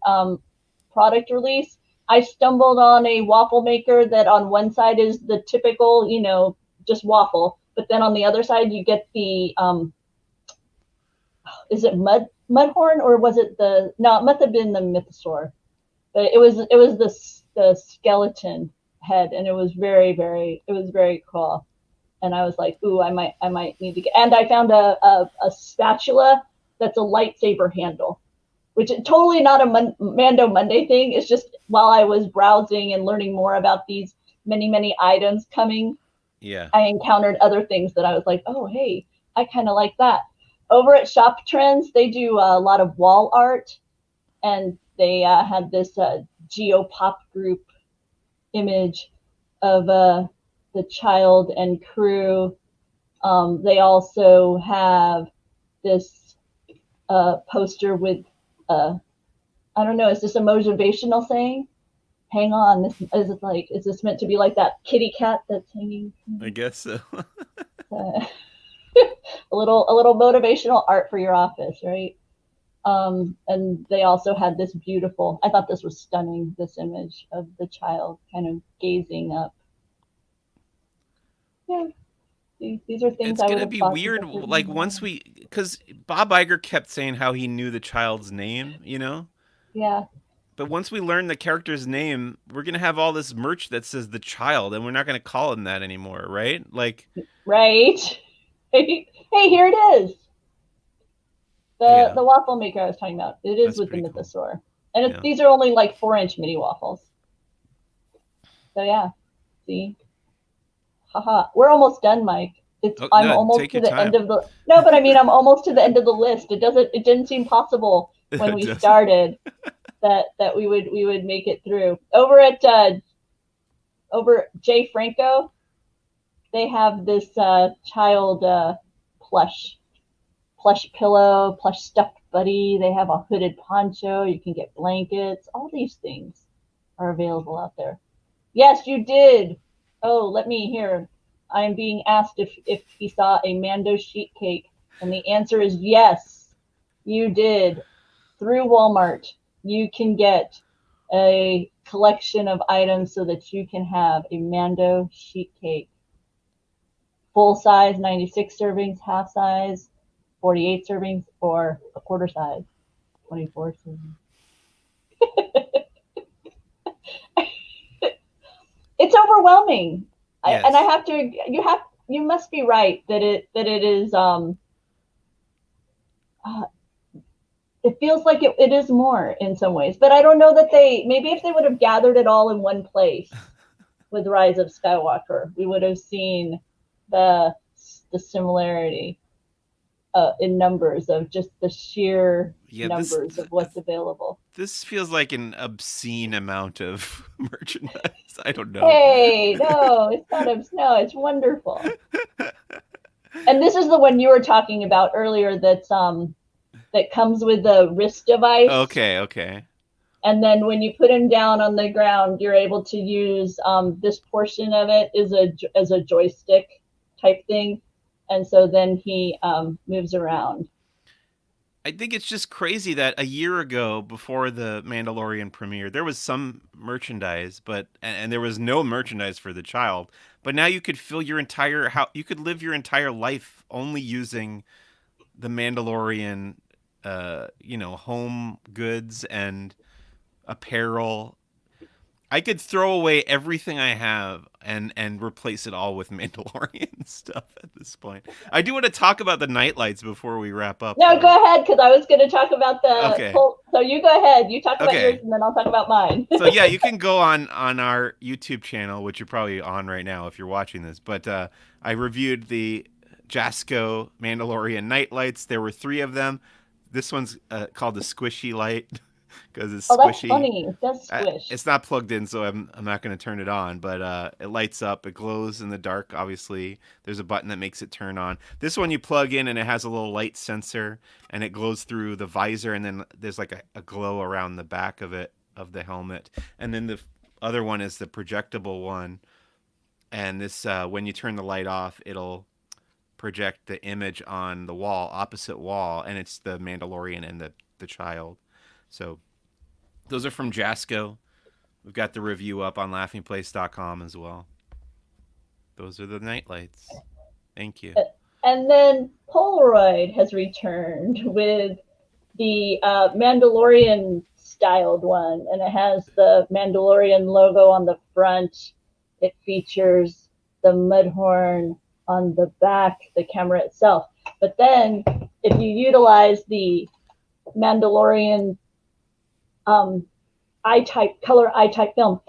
product release, I stumbled on a waffle maker that on one side is the typical, just waffle, but then on the other side you get the is it mudhorn, or was it the, no, it must have been the mythosaur, but it was the skeleton head, and it was very cool. And I was like, ooh, I might need to get. And I found a spatula that's a lightsaber handle, which is totally not a Mando Monday thing. It's just while I was browsing and learning more about these many items coming, Yeah. I encountered other things that I was like, oh, hey, I kind of like that. Over at Shop Trends, they do a lot of wall art, and they had this Geopop group image of the child and crew. They also have this a poster with, I don't know, is this a motivational saying? Hang on, this is it like, is this meant to be like that kitty cat that's hanging? I guess so. Uh, a little motivational art for your office, right? And they also had this beautiful, I thought this was stunning, this image of the child kind of gazing up. Yeah, these are things It's I would gonna have be thought to weird, go through. like once we, because Bob Iger kept saying how he knew the child's name, you know. Yeah, But once we learn the character's name, we're gonna have all this merch that says the child, and we're not gonna call him that anymore, right? Like, right. Hey, here it is. The yeah, waffle maker I was talking about. It is that's with the pretty cool. mythosaur, and Yeah. these are only like 4-inch mini waffles. So yeah, see, haha, we're almost done, Mike. Oh I'm no, almost take to your the end time. of the no, but I mean I'm almost to the end of the list. It didn't seem possible when It we does. started that we would make it through. Over Jay Franco, they have this child plush pillow, plush stuffed buddy. They have a hooded poncho. You can get blankets. All these things are available out there. Yes, you did. Oh, let me hear. I am being asked if he saw a Mando sheet cake, and the answer is yes, you did. Through Walmart, you can get a collection of items so that you can have a Mando sheet cake. Full size, 96 servings, half size, 48 servings, or a quarter size, 24 servings. It's overwhelming. And I Yes. have to, you must be right that it is, uh, it feels like it is more in some ways, but I don't know that maybe if they would have gathered it all in one place with Rise of Skywalker, we would have seen the the similarity in numbers of just the sheer Yeah. numbers of what's available. This feels like an obscene amount of merchandise. I don't know. Hey, no, it's not no, it's wonderful. And this is the one you were talking about earlier that comes with the wrist device. Okay. Okay. And then when you put him down on the ground, you're able to use this portion of it as a joystick type thing, and so then he moves around. I think it's just crazy that a year ago, before the Mandalorian premiere, there was some merchandise, but and there was no merchandise for the child. But now you could fill your entire how you could live your entire life only using the Mandalorian, home goods and apparel. I could throw away everything I have and replace it all with Mandalorian stuff at this point. I do want to talk about the nightlights before we wrap up, No, though. go ahead, because I was going to talk about the Okay. whole. So you go ahead. You talk about yours, Okay. and then I'll talk about mine. So yeah, you can go on our YouTube channel, which you're probably on right now if you're watching this. But I reviewed the Jasco Mandalorian nightlights. There were 3 of them. This one's called the Squishy Light because it's Oh, that's squishy. funny. It does squish. It's not plugged in, so I'm not going to turn it on. But it lights up. It glows in the dark. Obviously, there's a button that makes it turn on. This one you plug in, and it has a little light sensor, and it glows through the visor, and then there's like a glow around the back of it of the helmet. And then the other one is the projectable one, and this when you turn the light off, it'll project the image on the wall, opposite wall, and it's the Mandalorian and the child. So those are from Jasco. We've got the review up on laughingplace.com as well. Those are the nightlights. Thank you. And then Polaroid has returned with the Mandalorian styled one, and it has the Mandalorian logo on the front. It features the Mudhorn on the back, the camera itself. But then, if you utilize the Mandalorian color I-type film,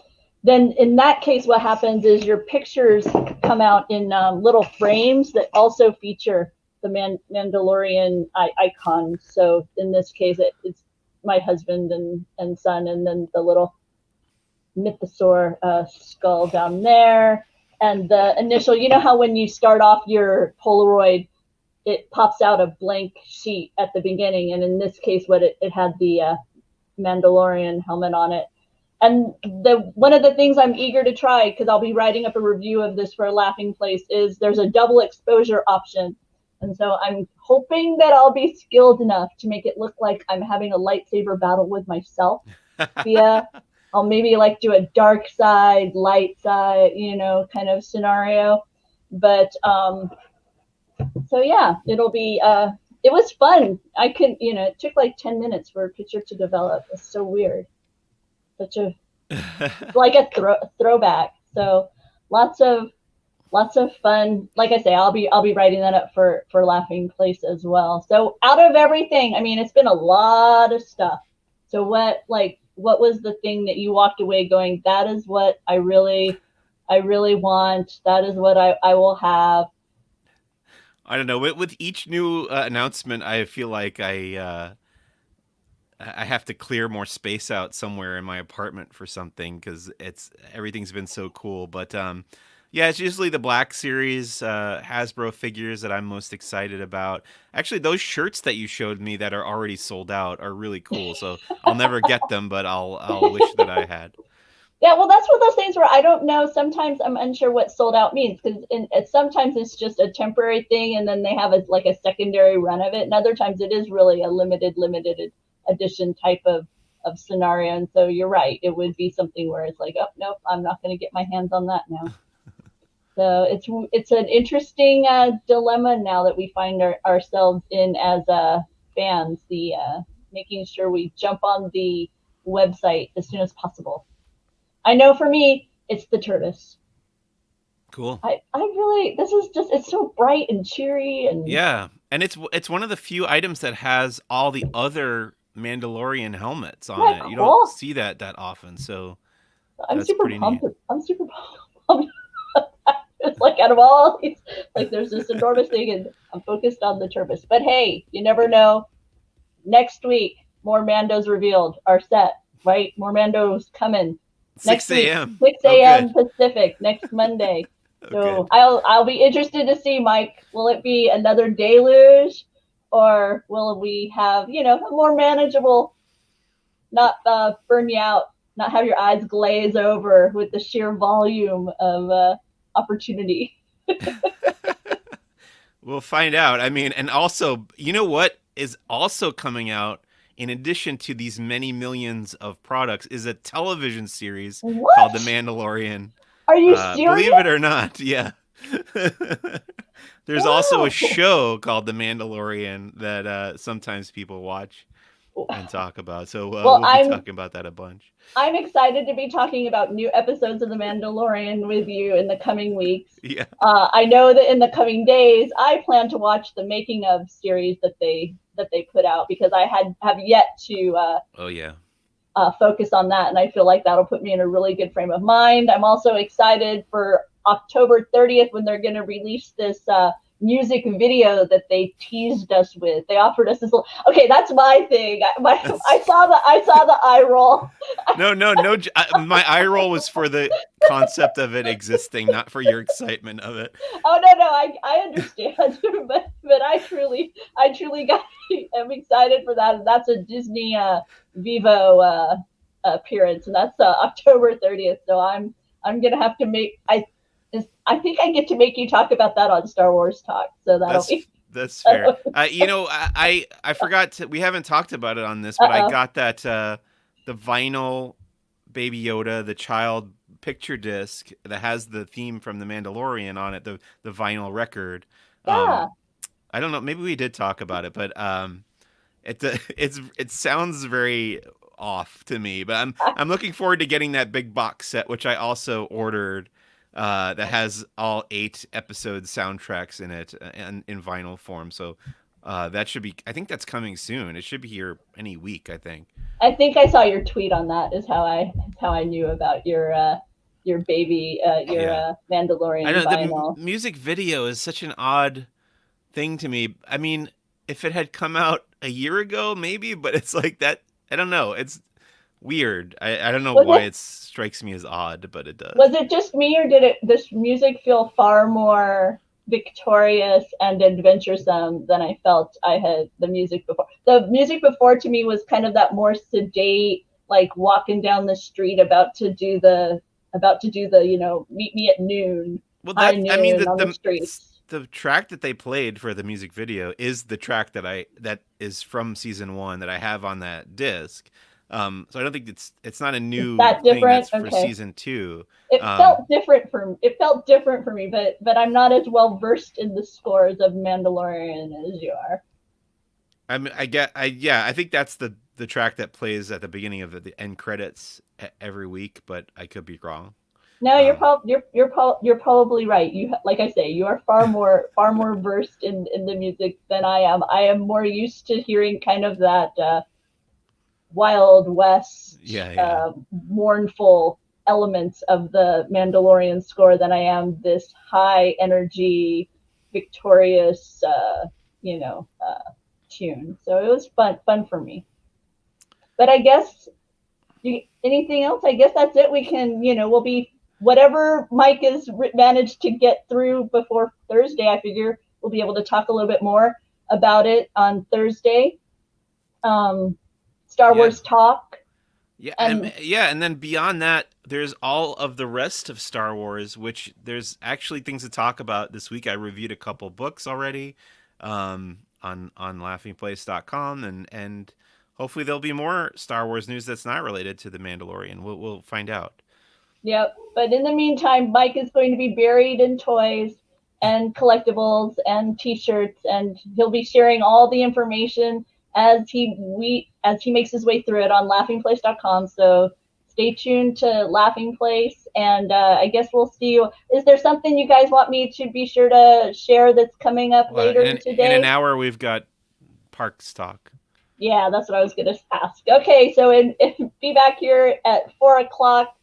then in that case, what happens is your pictures come out in little frames that also feature the Mandalorian icon. So in this case, it's my husband and son, and then the little mythosaur skull down there. And the initial, you know how when you start off your Polaroid, it pops out a blank sheet at the beginning, and in this case, it had the Mandalorian helmet on it. And the one of the things I'm eager to try, because I'll be writing up a review of this for Laughing Place, is there's a double exposure option. And so I'm hoping that I'll be skilled enough to make it look like I'm having a lightsaber battle with myself via, I'll maybe like do a dark side, light side, kind of scenario. But so yeah, it'll be it was fun. I could, it took like 10 minutes for a picture to develop. It's so weird. Such a like a throwback. So lots of fun. Like I say, I'll be writing that up for Laughing Place as well. So out of everything, I mean, it's been a lot of stuff. So what was the thing that you walked away going, that is what I really want. That is what I will have. I don't know. With each new announcement, I feel like I have to clear more space out somewhere in my apartment for something because everything's been so cool. But yeah, it's usually the Black Series Hasbro figures that I'm most excited about. Actually, those shirts that you showed me that are already sold out are really cool. So I'll never get them, but I'll wish that I had. Yeah, well, that's one of those things where I don't know. Sometimes I'm unsure what sold out means because sometimes it's just a temporary thing, and then they have a secondary run of it, and other times it is really a limited edition type of scenario. And so you're right, it would be something where it's like, oh nope, I'm not going to get my hands on that now. So it's an interesting dilemma now that we find ourselves in as fans. The making sure we jump on the website as soon as possible. I know for me, it's the Turtis. Cool. I really, this is just, it's so bright and cheery. And yeah, and it's one of the few items that has all the other Mandalorian helmets on it. Cool. You don't see that often, so I'm that's super pretty pumped. neat. I'm super pumped. It's like out of all these, like there's this enormous thing, and I'm focused on the Turtis. But hey, you never know. Next week, more Mandos revealed. Our set, right? More Mandos coming. 6 a.m. 6 a.m. Pacific next Monday. So I'll be interested to see, Mike. Will it be another deluge, or will we have a more manageable, not burn you out, not have your eyes glaze over with the sheer volume of opportunity? We'll find out. I mean, and also, you know what is also coming out in addition to these many millions of products is a television series called The Mandalorian. Are you serious? Believe it or not, yeah. There's also a show called The Mandalorian that sometimes people watch and talk about. So we'll be talking about that a bunch. I'm excited to be talking about new episodes of The Mandalorian with you in the coming weeks. Yeah. I know that in the coming days, I plan to watch the making of series that they put out because I have yet to focus on that, and I feel like that'll put me in a really good frame of mind. I'm also excited for October 30th when they're going to release this music video that they teased us with. They offered us this little. Okay, that's my thing. I saw the eye roll. No. My eye roll was for the concept of it existing, not for your excitement of it. Oh no, I understand, but I truly am excited for that. And that's a Disney Vivo appearance, and that's October 30th. So I'm gonna have to make. I think I get to make you talk about that on Star Wars Talk. So that's fair. I forgot to. We haven't talked about it on this, but I got that the vinyl Baby Yoda, the child picture disc that has the theme from The Mandalorian on it, the vinyl record. Yeah. I don't know. Maybe we did talk about it, but it sounds very off to me. But I'm looking forward to getting that big box set, which I also ordered. That has all 8 episode soundtracks in it and in vinyl form. So that should be. I think that's coming soon. It should be here any week. I think I saw your tweet on that. Is how I knew about your baby Mandalorian vinyl. The music video is such an odd thing to me. I mean, if it had come out a year ago, maybe, but it's like that. I don't know. It's weird. I don't know why it strikes me as odd, but it does. Was it just me, or did this music feel far more victorious and adventuresome than I felt I had the music before. The music before to me was kind of that more sedate, like walking down the street about to do the, meet me at noon, Well, high I mean noon on the streets. the track that they played for the music video is the track that is from season 1 that I have on that disc. So I don't think it's not a Is new that thing different? that's for Okay. season 2. It Um, felt different for me, but I'm not as well versed in the scores of Mandalorian as you are. I mean, I think that's the track that plays at the beginning of the end credits every week, but I could be wrong. No, Um, you're probably right. You, like I say, you are far more versed in the music than I am. I am more used to hearing kind of that Wild West, yeah, yeah. mournful elements of the Mandalorian score than I am this high energy, victorious, tune. So it was fun for me. But I guess anything else? I guess that's it. We can, we'll be whatever Mike has managed to get through before Thursday. I figure we'll be able to talk a little bit more about it on Thursday. Um, Star Yeah. Wars talk, Yeah, and yeah, and then beyond that, there's all of the rest of Star Wars, which there's actually things to talk about this week. I reviewed a couple books already, on laughingplace.com, and hopefully there'll be more Star Wars news that's not related to the Mandalorian. We'll find out. yep. But in the meantime, Mike is going to be buried in toys and collectibles and T-shirts, and he'll be sharing all the information as he makes his way through it on laughingplace.com. So stay tuned to Laughing Place, and I guess we'll see you. Is there something you guys want me to be sure to share that's coming up Well, later in an today? hour we've got parks talk. Yeah, that's what I was going to ask. Okay, so be back here at 4 o'clock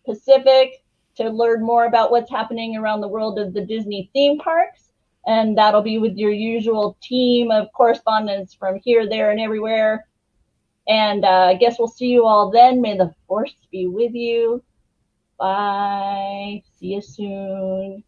Pacific to learn more about what's happening around the world of the Disney theme parks. And that'll be with your usual team of correspondents from here, there, and everywhere. And I guess we'll see you all then. May the force be with you. Bye. See you soon.